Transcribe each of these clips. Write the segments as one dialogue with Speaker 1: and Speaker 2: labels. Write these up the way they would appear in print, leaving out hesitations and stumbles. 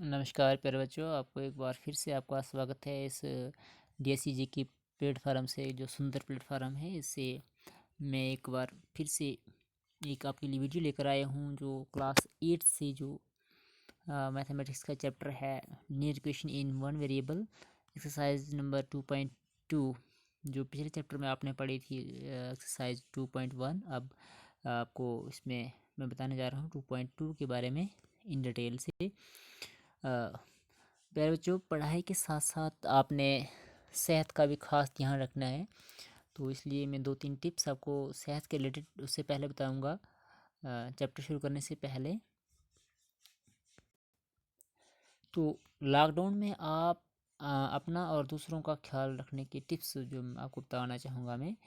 Speaker 1: नमस्कार प्यारे बच्चों, आपको एक बार फिर से आपका स्वागत है इस DSCG की प्लेटफार्म से। जो सुंदर प्लेटफार्म है, इससे मैं एक बार फिर से एक आपके लिए वीडियो लेकर आया हूँ। जो क्लास 8 से जो मैथमेटिक्स का चैप्टर है, linear equation in one variable, exercise number 2.2। जो पिछले चैप्टर में आपने पढ़ी थी एक्सरसाइज 2.1, अब आपको इसमें मैं बताने जा रहा हूँ 2.2 के बारे में इन डिटेल से। प्यारे बच्चों, पढ़ाई के साथ साथ आपने सेहत का भी खास ध्यान रखना है, तो इसलिए मैं 2-3 टिप्स आपको सेहत के रिलेटेड उससे पहले बताऊंगा, चैप्टर शुरू करने से पहले। तो लॉकडाउन में आप अपना और दूसरों का ख्याल रखने की टिप्स जो मैं आपको बताना चाहूँगा। मैं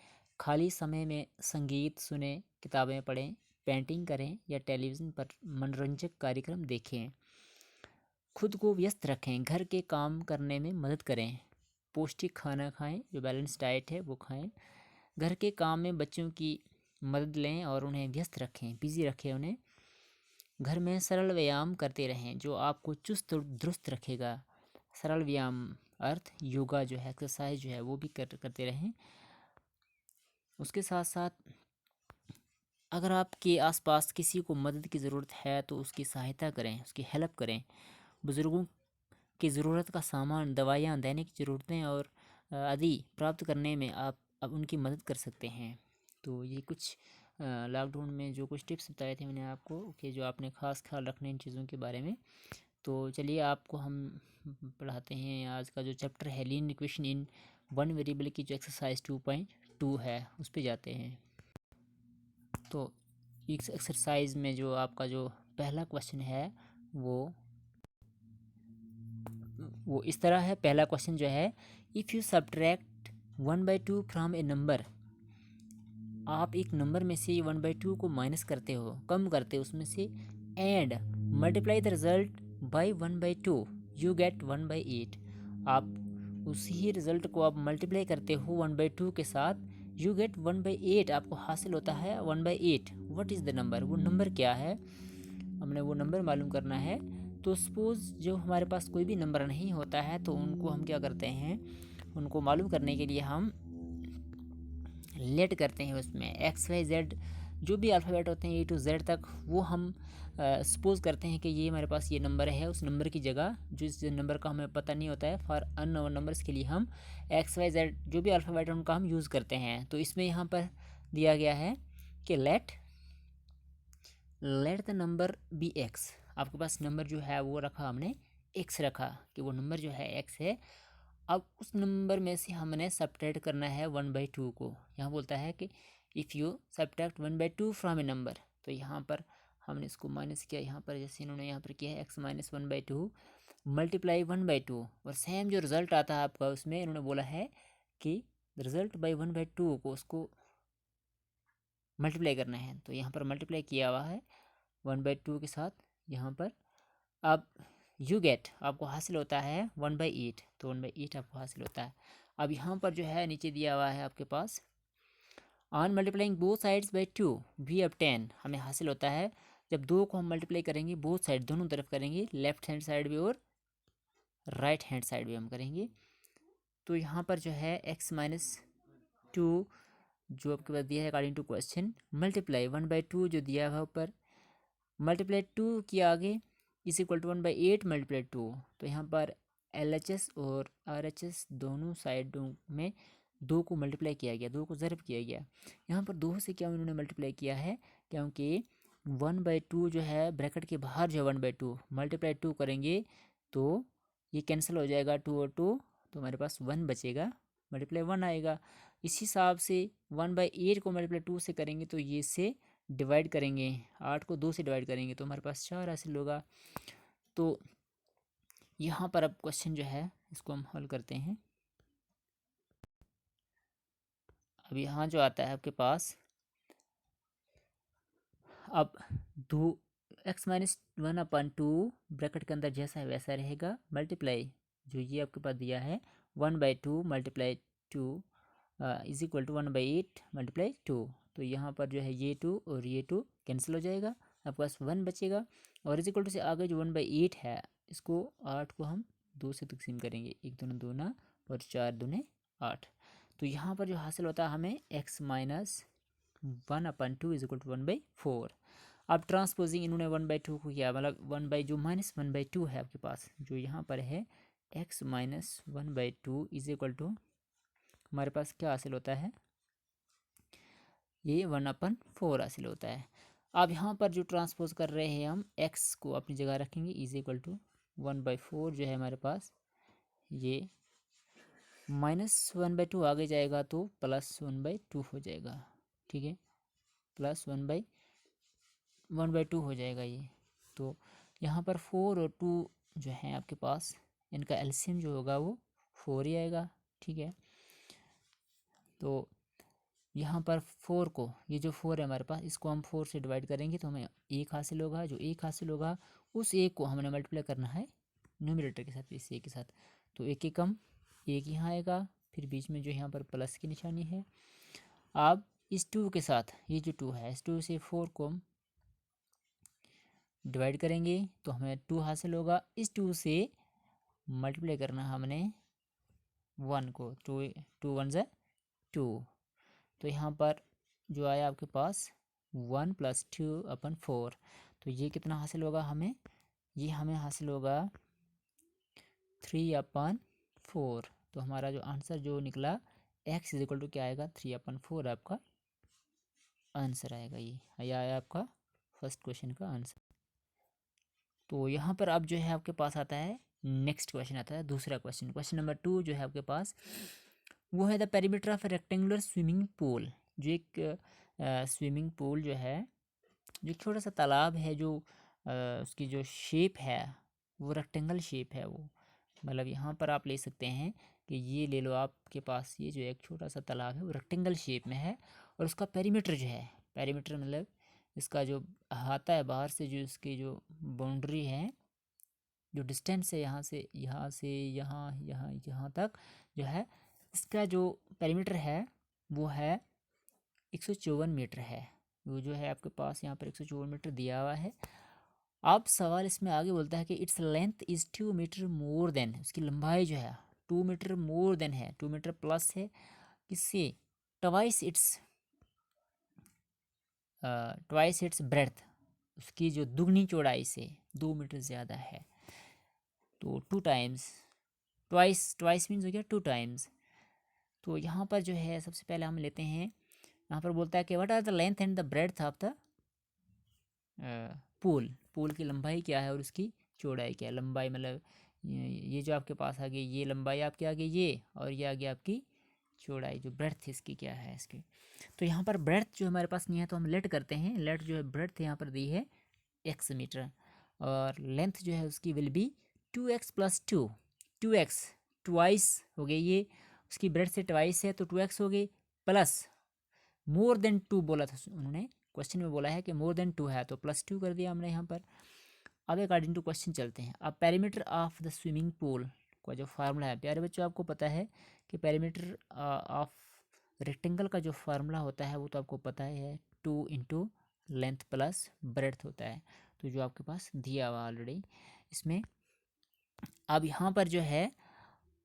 Speaker 1: खाली समय में संगीत सुने, किताबें पढ़ें, पेंटिंग करें या टेलीविज़न पर मनोरंजक कार्यक्रम देखें। खुद को व्यस्त रखें, घर के काम करने में मदद करें, पौष्टिक खाना खाएं, जो बैलेंस डाइट है वो खाएं। घर के काम में बच्चों की मदद लें और उन्हें व्यस्त रखें, बिजी रखें उन्हें। घर में सरल व्यायाम करते रहें जो आपको चुस्त और दुरुस्त रखेगा। सरल व्यायाम अर्थ योगा जो है, एक्सरसाइज जो है वो भी करते रहें। उसके साथ साथ अगर आपके आसपास किसी को मदद की ज़रूरत है तो उसकी सहायता करें, उसकी हेल्प करें। बुज़ुर्गों की ज़रूरत का सामान, दवाइयाँ, दैनिक ज़रूरतें और आदि प्राप्त करने में आप अब उनकी मदद कर सकते हैं। तो ये कुछ लॉकडाउन में जो कुछ टिप्स बताए थे मैंने आपको, कि जो आपने ख़ास ख्याल रखने इन चीज़ों के बारे में। तो चलिए आपको हम पढ़ाते हैं आज का जो चैप्टर है, linear equation in one variable की जो एक्सरसाइज 2.2 है, उस पर जाते हैं। तो इस एक्सरसाइज में जो आपका जो पहला क्वेश्चन है वो इस तरह है। पहला क्वेश्चन जो है, if you subtract 1/2 from A number, आप एक नंबर में से 1/2 को माइनस करते हो, कम करते हो उसमें से, and multiply the result by 1/2, you get 1/8। आप उसी रिजल्ट को आप मल्टीप्लाई करते हो 1/2 के साथ, यू गेट 1/8, आपको हासिल होता है 1/8। व्हाट इज़ द नंबर, वो नंबर क्या है, हमने वो नंबर मालूम करना है। तो सपोज़ जो हमारे पास कोई भी नंबर नहीं होता है तो उनको हम क्या करते हैं, उनको मालूम करने के लिए हम लेट करते हैं उसमें XYZ जो भी अल्फ़ाबेट होते हैं A to Z तक, वो हम सपोज़ करते हैं कि ये हमारे पास ये नंबर है। उस नंबर की जगह जिस नंबर का हमें पता नहीं होता है, फॉर अननोन नंबर्स के लिए हम XYZ जो भी अल्फ़ाबेट है उनका हम यूज़ करते हैं। तो इसमें यहाँ पर दिया गया है कि let the number be x. आपके पास नंबर जो है वो रखा हमने एक्स रखा, कि वो नंबर जो है एक्स है। अब उस नंबर में से हमने सब्ट्रैक्ट करना है 1/2 को। यहाँ बोलता है कि if you subtract 1/2 from A number, तो यहाँ पर हमने इसको माइनस किया। यहाँ पर जैसे इन्होंने यहाँ पर किया है x माइनस 1/2 मल्टीप्लाई 1/2, और सेम जो रिज़ल्ट आता है आपका उसमें इन्होंने बोला है कि रिज़ल्ट बाई 1/2 को उसको मल्टीप्लाई करना है। तो यहाँ पर मल्टीप्लाई किया हुआ है 1/2 के साथ यहाँ पर। अब यू गेट आपको हासिल होता है 1/8, तो 1/8 आपको हासिल होता है। अब यहाँ पर जो है नीचे दिया हुआ है आपके पास, on multiplying both sides by 2 we obtain, हमें हासिल होता है जब 2 को हम मल्टीप्लाई करेंगे बोथ साइड, दोनों तरफ करेंगे, लेफ्ट हैंड साइड भी और राइट हैंड साइड भी हम करेंगे। तो यहाँ पर जो है x माइनस 2 जो आपके पास दिया है अकॉर्डिंग टू क्वेश्चन, मल्टीप्लाई 1/2 जो दिया हुआ ऊपर, मल्टीप्लाई 2 किया आगे, इज इक्वल टू 1/8 मल्टीप्लाई 2। तो यहाँ पर LHS और RHS दोनों साइडों में 2 को मल्टीप्लाई किया गया, 2 को ज़रब किया गया। यहाँ पर 2 से क्या उन्होंने मल्टीप्लाई किया है, क्योंकि 1/2 जो है ब्रैकेट के बाहर जो है 1/2 मल्टीप्लाई 2 करेंगे तो ये कैंसिल हो जाएगा, 2 और 2, तो हमारे पास 1 बचेगा, मल्टीप्लाई 1 आएगा। इस हिसाब से 1/8 को मल्टीप्लाई 2 से करेंगे तो ये से डिवाइड करेंगे, 8 को 2 से डिवाइड करेंगे तो हमारे पास 4 हासिल होगा। तो यहाँ पर अब क्वेश्चन जो है इसको हम हल करते हैं। अब यहाँ जो आता है आपके पास, अब 2 x माइनस 1/2 ब्रैकेट के अंदर जैसा है वैसा रहेगा, मल्टीप्लाई जो ये आपके पास दिया है 1/2 multiply 2 is equal to 1/8 multiply 2। तो यहाँ पर जो है ये 2 और ये 2 कैंसिल हो जाएगा, आपके पास 1 बचेगा, और इज इक्वल टू से आगे जो 1/8 है इसको 8 को हम 2 से तकसीम करेंगे, 1 दूना 2 ना और 4 दूने 8। तो यहाँ पर जो हासिल होता है हमें x minus 1/2 is equal to 1/4। अब ट्रांसपोजिंग इन्होंने 1/2 को किया, मतलब 1 जो माइनस 1/2 है आपके पास, जो यहाँ पर है x minus 1/2 is equal to हमारे पास क्या हासिल होता है, ये 1/4 हासिल होता है। अब यहाँ पर जो ट्रांसपोज कर रहे हैं हम x को अपनी जगह रखेंगे, इज इक्वल टू 1/4 जो है हमारे पास, ये माइनस 1/2 आगे जाएगा तो प्लस 1/2 हो जाएगा, ठीक है, प्लस 1/2 हो जाएगा ये। तो यहाँ पर 4 और 2 जो है आपके पास, इनका एलसीएम जो होगा वो 4 ही आएगा, ठीक है। तो यहाँ पर 4 को, ये जो 4 है हमारे पास, इसको हम 4 से डिवाइड करेंगे तो हमें 1 हासिल होगा। जो 1 हासिल होगा उस 1 को हमने मल्टीप्लाई करना है न्यूमरेटर के साथ, इस 1 के साथ। तो 1 कम 1 यहाँ आएगा, फिर बीच में जो यहाँ पर प्लस की निशानी है। अब इस 2 के साथ, ये जो 2 है, इस 2 से 4 को हम डिवाइड करेंगे तो हमें 2 हासिल होगा। इस 2 से मल्टीप्लाई करना हमने 1 को, 2 1 ज़ा 2। तो यहाँ पर जो आया आपके पास 1 + 2/4। तो ये कितना हासिल होगा हमें, ये हमें हासिल होगा 3/4। तो हमारा जो आंसर जो निकला x इज इक्वल टू क्या आएगा, 3/4 आपका आंसर आएगा। ये आया आपका फर्स्ट क्वेश्चन का आंसर। तो यहाँ पर अब जो है आपके पास आता है नेक्स्ट क्वेश्चन, आता है दूसरा क्वेश्चन, क्वेश्चन नंबर 2 जो है आपके पास, वो है the perimeter of rectangular swimming pool. जो एक स्विमिंग पूल जो है, जो एक छोटा सा तालाब है, जो उसकी जो शेप है वो रेक्टेंगल शेप है। वो मतलब यहाँ पर आप ले सकते हैं कि ये ले लो, आपके पास ये जो एक छोटा सा तालाब है वो रेक्टेंगल शेप में है, और उसका पेरीमीटर जो है, पेरीमीटर मतलब इसका जो अहाता है बाहर से, जो इसकी जो बाउंड्री है, जो डिस्टेंस है यहाँ से यहाँ से यहाँ यहाँ यहाँ तक जो है, इसका जो पेरीमीटर है वो है 154 मीटर है। वो जो है आपके पास यहाँ पर 154 मीटर दिया हुआ है। अब सवाल इसमें आगे बोलता है कि it's length is 2 metre more than, उसकी लंबाई जो है 2 मीटर मोर देन है, 2 मीटर प्लस है, किससे, ट्वाइस इट्स ब्रेड्थ, उसकी जो दुगनी चौड़ाई से 2 मीटर ज़्यादा है। तो 2 टाइम्स, ट्वाइस मीन्स हो गया 2 टाइम्स। तो यहाँ पर जो है सबसे पहले हम लेते हैं, यहाँ पर बोलता है कि what are the length and the breadth of the pool की लंबाई क्या है और उसकी चौड़ाई क्या है। लंबाई मतलब ये जो आपके पास आ गई, ये लंबाई आपके आ गई ये, और ये आ गई आपकी चौड़ाई, जो ब्रेड्थ इसकी क्या है इसकी। तो यहाँ पर ब्रेड्थ जो हमारे पास नहीं है तो हम लेट करते हैं, लेट जो है ब्रेड्थ यहाँ पर दी है x मीटर, और लेंथ जो है उसकी will be 2x + 2, 2x twice हो गई, ये उसकी ब्रेड्थ से ट्वाइस है तो 2x हो गई, प्लस मोर देन 2 बोला था उन्होंने, क्वेश्चन में बोला है कि मोर देन 2 है तो +2 कर दिया हमने यहाँ पर। अब अकॉर्डिंग टू क्वेश्चन चलते हैं। अब perimeter of the swimming pool का जो फार्मूला है, प्यारे बच्चों आपको पता है कि पेरीमीटर ऑफ रेक्टेंगल का जो फार्मूला होता है वो तो आपको पता ही है, 2 × लेंथ प्लस ब्रेड्थ होता है। तो जो आपके पास दिया हुआ ऑलरेडी इसमें। अब यहाँ पर जो है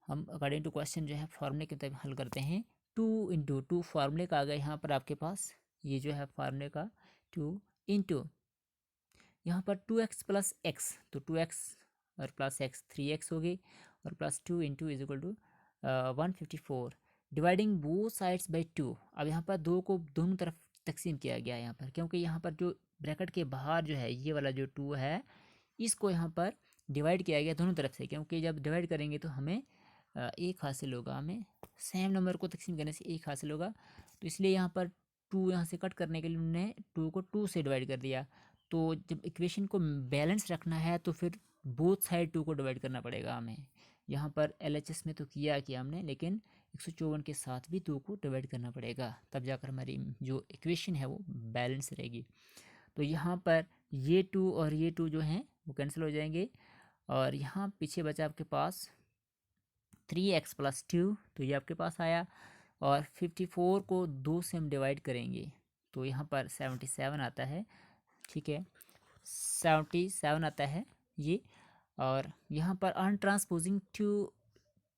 Speaker 1: हम अकॉर्डिंग टू क्वेश्चन जो है फार्मूले के तहत हल करते हैं। 2 × 2 फार्मूले का आ गया यहाँ पर आपके पास, ये जो है फार्मूले का 2 × यहाँ पर 2x + x, तो 2x और प्लस x 3x हो गई, और +2 × is equal to 154, dividing both sides by 2। अब यहाँ पर 2 को दोनों तरफ तकसीम किया गया है यहाँ पर, क्योंकि यहाँ पर जो ब्रैकेट के बाहर जो है ये वाला जो 2 है, इसको यहाँ पर डिवाइड किया गया दोनों तरफ से, क्योंकि जब डिवाइड करेंगे तो हमें 1 हासिल होगा, हमें सेम नंबर को तकसीम करने से 1 हासिल होगा। तो इसलिए यहाँ पर 2 यहाँ से कट करने के लिए उन्होंने 2 को 2 से डिवाइड कर दिया। तो जब इक्वेशन को बैलेंस रखना है तो फिर बोथ साइड 2 को डिवाइड करना पड़ेगा हमें। यहाँ पर LHS में तो किया हमने, लेकिन 154 के साथ भी 2 को डिवाइड करना पड़ेगा, तब जाकर हमारी जो इक्वेशन है वो बैलेंस रहेगी। तो यहाँ पर ये 2 और ये 2 जो हैं वो कैंसिल हो जाएंगे, और यहाँ पीछे बचा आपके पास 3x + 2, तो ये आपके पास आया, और 54 को 2 से हम डिवाइड करेंगे तो यहाँ पर 77 आता है, ठीक है, 77 आता है ये। और यहाँ पर on transposing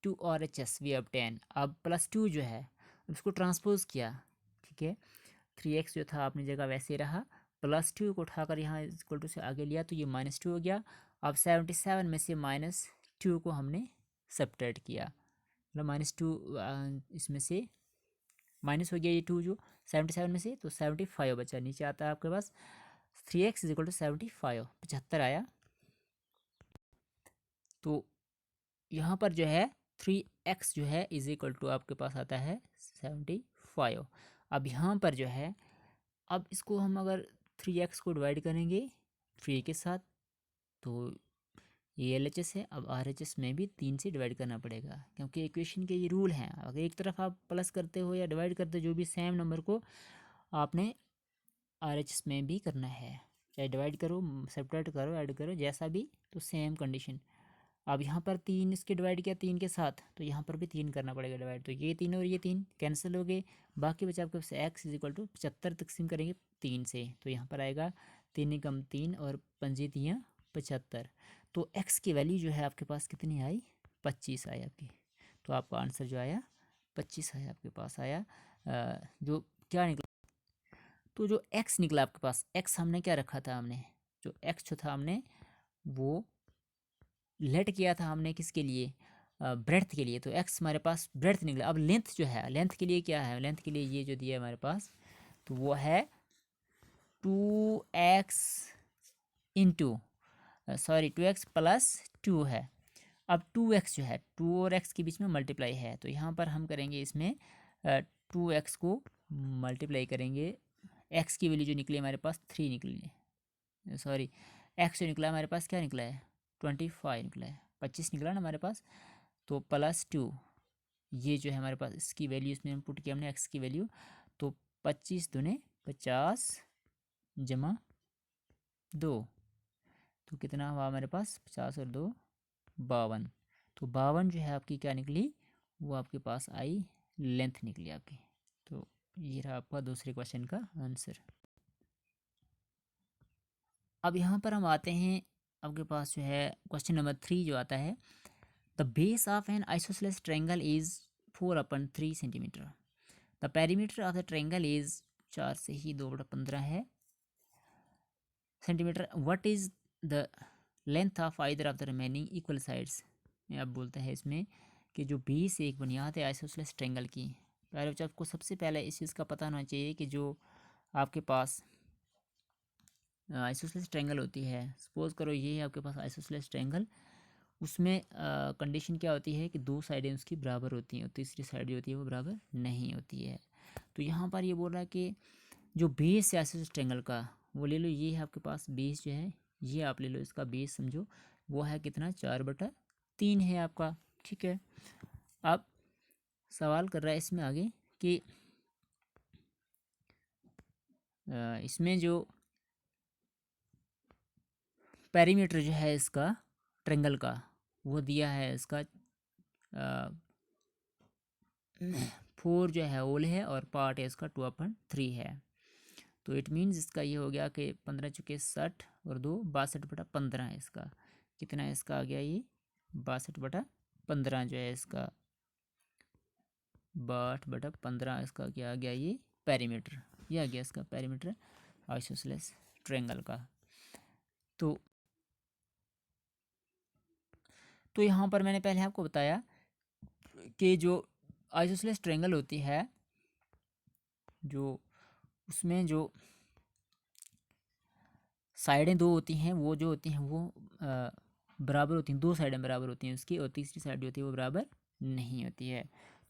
Speaker 1: to R H S we obtain. अब +2 जो है उसको ट्रांसपोज किया, ठीक है, 3x जो था अपनी जगह वैसे रहा, +2 को उठाकर यहाँ इक्वल टू से आगे लिया तो ये -2 हो गया। अब 77 में से -2 को हमने सब्ट्रैक्ट किया, मतलब -2 इसमें से माइनस हो गया ये 2 जो 77 में से, तो 75 बचा। नीचे आता है आपके पास 3x इज इक्वल टू 75, 75 आया। तो यहाँ पर जो है 3x जो है इज इक्वल टू आपके पास आता है 75। अब यहाँ पर जो है, अब इसको हम अगर 3x को डिवाइड करेंगे 3 के साथ तो ये LHS है। अब RHS में भी 3 से डिवाइड करना पड़ेगा, क्योंकि इक्वेशन के ये रूल हैं। अगर एक तरफ आप प्लस करते हो या डिवाइड करते हो, जो भी सेम नंबर को आपने RHS में भी करना है, चाहे डिवाइड करो, सब्ट्रैक्ट करो, ऐड करो, जैसा भी, तो सेम कंडीशन। अब यहाँ पर 3 इसके डिवाइड किया 3 के साथ, तो यहाँ पर भी 3 करना पड़ेगा डिवाइड, तो ये 3 और ये 3 कैंसिल हो गए, बाकी बचा आपके पास x इज इक्वल टू 75 तकसीम करेंगे 3 से, तो यहाँ पर आएगा 3 कम 3 और 5 तियाँ 75। तो x की वैल्यू जो है आपके पास कितनी आई, 25 आई आपकी। तो आपका आंसर जो आया 25 आया आपके पास आया। जो क्या निकला, तो जो x निकला आपके पास, x हमने क्या रखा था, हमने जो x जो था हमने वो लेट किया था हमने किसके लिए, ब्रेड्थ के लिए, तो x हमारे पास ब्रेड्थ निकला। अब लेंथ जो है, लेंथ के लिए क्या है, लेंथ के लिए ये जो दिया है हमारे पास, तो वो है 2x इंटू सॉरी 2x + 2 है। अब 2x जो है 2 और x के बीच में मल्टीप्लाई है, तो यहाँ पर हम करेंगे इसमें 2x को मल्टीप्लाई करेंगे, x की वैल्यू जो निकली हमारे पास 3 निकली है, सॉरी x जो निकला हमारे पास क्या निकला है 25 निकला है, 25 निकला ना हमारे पास, तो +2 ये जो है हमारे पास इसकी वैल्यू इसमें पुट किया हमने x की वैल्यू, तो 25 दूने 50 जमा 2, तो कितना हुआ हमारे पास 50 और 2 52। तो 52 जो है आपकी क्या निकली, वो आपके पास आई लेंथ निकली आपकी। तो ये रहा आपका दूसरे क्वेश्चन का आंसर। अब यहाँ पर हम आते हैं, आपके पास जो है क्वेश्चन नंबर 3 जो आता है, the base of N isosceles triangle is 4/3 centimetre, the perimeter of the triangle is 4 से ही 2/15 है centimetre, what is the length of either of the remaining equal sides. अब बोलता है इसमें कि जो बेस एक बुनियाद है आइसोसेलेस ट्रायंगल की, पहले बच्चा आपको सबसे पहले इस चीज़ का पता होना चाहिए कि जो आपके पास आइसोसेलेस ट्रायंगल होती है, सपोज करो ये है आपके पास आइसोसेलेस ट्रायंगल, उसमें कंडीशन क्या होती है कि 2 साइडें उसकी बराबर होती हैं और तीसरी साइड जो होती है वो बराबर नहीं होती है। तो यहाँ पर ये बोल रहा है कि जो बेस है आइसोसेलेस ट्रायंगल का, वो ले लो, ये है आपके पास बेस जो है, ये आप ले लो, इसका बेस समझो वो है कितना 4/3 है आपका, ठीक है। अब सवाल कर रहा है इसमें आगे कि इसमें जो पेरीमीटर जो है इसका ट्रायंगल का, वो दिया है इसका 4 जो है होल है और पार्ट है इसका 2/3 है। तो इट मीन्स इसका ये हो गया कि 15 चुके 60 और 2 62/15 है इसका, कितना है इसका आ गया ये 62/15 जो है इसका 62/15 इसका क्या आ गया ये पेरीमीटर, ये आ गया इसका पेरीमीटर आइसोसेलेस ट्रायंगल का। तो यहाँ पर मैंने पहले आपको बताया कि जो आइसोसेलेस ट्रायंगल होती है, जो उसमें जो साइडें 2 होती हैं, वो जो होती हैं वो बराबर होती हैं, 2 साइडें बराबर होती हैं उसकी, और तीसरी साइड जो होती है वो बराबर नहीं होती है।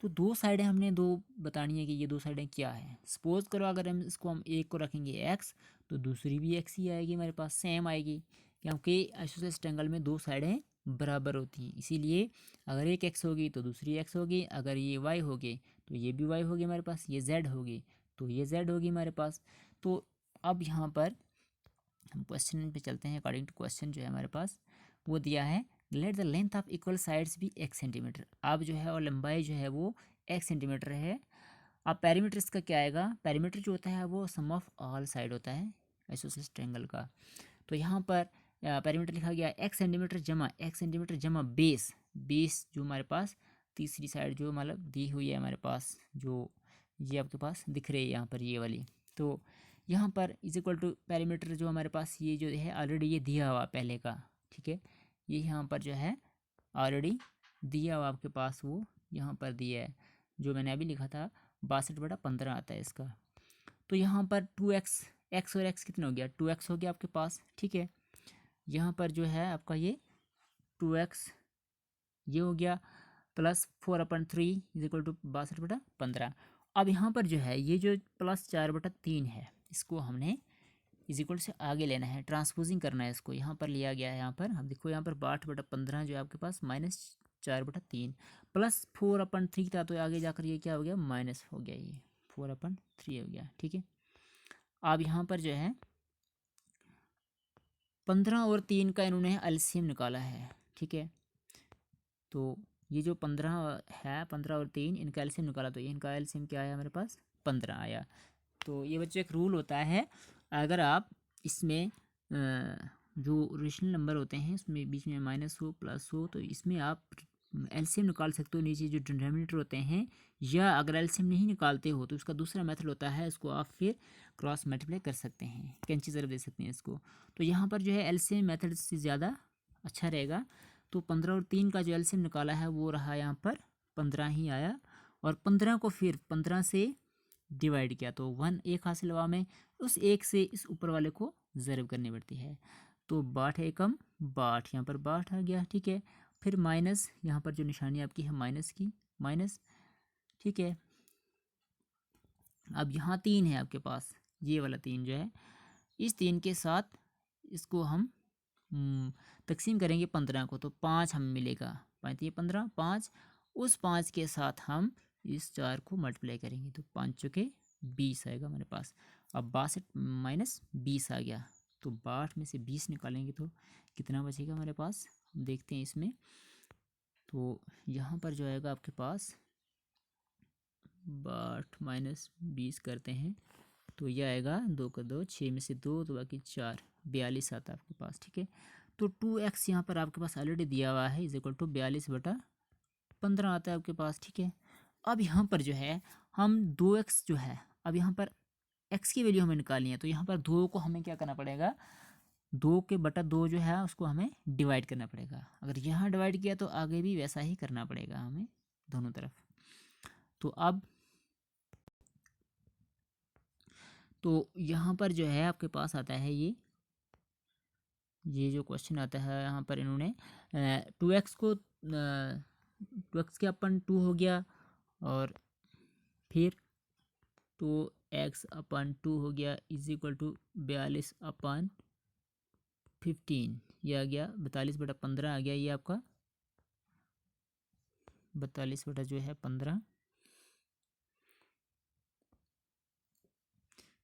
Speaker 1: तो 2 साइडें हमने 2 बतानी है कि ये 2 साइडें क्या है। सपोज करो अगर हम एक को रखेंगे x, तो दूसरी भी x ही आएगी हमारे पास, सेम आएगी, क्योंकि आइसोसेलेस ट्रायंगल में 2 साइडें बराबर होती हैं, इसीलिए अगर एक x होगी तो दूसरी x होगी, अगर ये y होगी तो ये भी y होगी हमारे पास, ये z होगी तो ये z होगी हमारे पास। तो अब यहाँ पर हम क्वेश्चन पे चलते हैं। अकॉर्डिंग टू क्वेश्चन जो है हमारे पास वो दिया है, let the length of equal sides भी x सेंटीमीटर। अब जो है और लंबाई जो है वो x सेंटीमीटर है। अब पेरीमीटर इसका क्या आएगा, पेरीमीटर जो होता है वो सम ऑफ ऑल साइड होता है आइसोसेलेस ट्रायंगल का। तो यहाँ पर पेरीमीटर लिखा गया x सेंटीमीटर जमा बेस, बेस जो हमारे पास तीसरी साइड जो मतलब दी हुई है हमारे पास, जो ये आपके पास दिख रही है यहाँ पर ये वाली, तो यहाँ पर इज इक्वल टू पेरीमीटर जो हमारे पास ये जो है ऑलरेडी ये दिया हुआ पहले का, ठीक है, ये यहाँ पर जो है ऑलरेडी दिया हुआ आपके पास, वो यहाँ पर दिया है जो मैंने अभी लिखा था 62/15 आता है इसका। तो यहाँ पर 2x, x और x कितना हो गया, 2x हो गया आपके पास, ठीक है। यहाँ पर जो है आपका ये 2x ये हो गया प्लस 4/3 इज इक्वल टू 62/15। अब यहाँ पर जो है ये जो प्लस 4/3 है इसको हमने इज इक्वल से आगे लेना है, ट्रांसपोजिंग करना है इसको, यहाँ पर लिया गया है। यहाँ पर हम देखो यहाँ पर 62/15 जो है आपके पास -4/3 प्लस 4/3 था, तो आगे जाकर ये क्या हो गया, माइनस हो गया, ये 4/3 हो गया, ठीक है। अब यहाँ पर जो है 15 और 3 का इन्होंने एलसीएम निकाला है, ठीक है। तो ये जो 15 है, 15 और 3 इनका एलसीएम निकाला, तो इनका एलसीएम क्या आया हमारे पास, 15 आया। तो ये बच्चों एक रूल होता है, अगर आप इसमें जो रेशनल नंबर होते हैं उसमें बीच में माइनस हो प्लस हो, तो इसमें आप एलसीएम निकाल सकते हो नीचे जो डिनोमिनेटर होते हैं, या अगर एलसीएम नहीं निकालते हो तो उसका दूसरा मेथड होता है, इसको आप फिर क्रॉस मल्टीप्लाई कर सकते हैं, कैंची ज़रूर दे सकते हैं इसको। तो यहाँ पर जो है एलसीएम मेथड से ज़्यादा अच्छा रहेगा। तो 15 और 3 का जो एलसीएम निकाला है वो रहा यहाँ पर 15 ही आया, और 15 को फिर 15 से डिवाइड किया तो 1 एक हासिल हुआ में, उस एक से इस ऊपर वाले को ज़रब करनी पड़ती है, तो 62 एकम 62, यहाँ पर 62 आ गया, ठीक है। फिर माइनस, यहाँ पर जो निशानी आपकी है माइनस की, माइनस, ठीक है। अब यहाँ 3 है आपके पास, ये वाला 3 जो है, इस 3 के साथ इसको हम तकसीम करेंगे 15 को, तो 5 हमें मिलेगा, 5 15, 5 उस 5 के साथ हम इस 4 को मल्टीप्लाई करेंगे, तो 5 चौके 20 आएगा हमारे पास। अब 62 माइनस 20 आ गया, तो 62 में से 20 निकालेंगे तो कितना बचेगा हमारे पास, देखते हैं इसमें। तो यहाँ पर जो आएगा आपके पास 62 माइनस 20 करते हैं, तो यह आएगा 2 का 2, 6 में से 2 तो बाकी 4, 42 आता है आपके पास, ठीक है। तो 2x यहाँ पर आपके पास ऑलरेडी दिया हुआ है, इज इक्वल टू 42/15 आता है आपके पास, ठीक है। अब यहाँ पर जो है हम 2x जो है, अब यहाँ पर x की वैल्यू हमें निकालनी है, तो यहाँ पर 2 को हमें क्या करना पड़ेगा, 2/2 जो है उसको हमें डिवाइड करना पड़ेगा। अगर यहाँ डिवाइड किया तो आगे भी वैसा ही करना पड़ेगा हमें दोनों तरफ। तो अब तो यहाँ पर जो है आपके पास आता है ये जो क्वेश्चन आता है, यहाँ पर इन्होंने 2x को 2x के अपन 2 हो गया, और फिर 2x/2 हो गया इज इक्वल टू 42/15, ये आ गया 42/15 आ गया, ये आपका 42 जो है 15,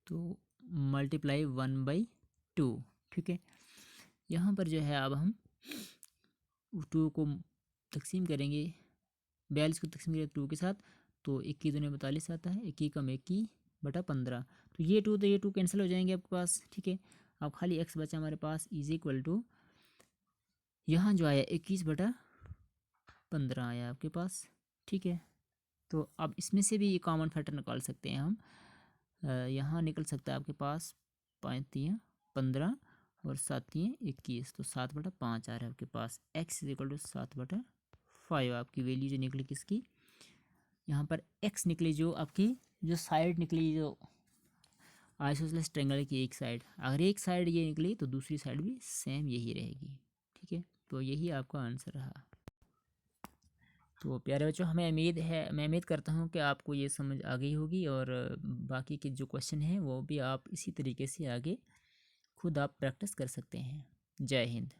Speaker 1: तो मल्टीप्लाई 1/2, ठीक है। यहाँ पर जो है अब हम 2 को तकसीम करेंगे, 42 को तकसीम करेंगे 2 के साथ, तो 21 दूनी 42 आता है, 21 कम 21/15, तो ये 2 तो ये 2 कैंसिल हो जाएंगे आपके पास, ठीक है। अब खाली x बचा हमारे पास इज इक्वल टू, यहाँ जो आया 21/15 आया आपके पास, ठीक है। तो अब इसमें से भी ये कॉमन फैक्टर निकाल सकते हैं हम, यहाँ निकल सकता है आपके पास 5 3 15 और 7 3 21, तो 7/5 आ रहा है आपके पास, x इज इक्वल टू 7/5 आपकी वैल्यू जो निकली किसकी, यहाँ पर x निकली जो आपकी जो साइड निकली, जो आइसोसेलेस ट्रायंगल की एक साइड, अगर एक साइड ये निकली तो दूसरी साइड भी सेम यही रहेगी, ठीक है। तो यही आपका आंसर रहा। तो प्यारे बच्चों, मैं उम्मीद करता हूँ कि आपको ये समझ आ गई होगी, और बाकी के जो क्वेश्चन हैं वो भी आप इसी तरीके से आगे खुद आप प्रैक्टिस कर सकते हैं। जय हिंद।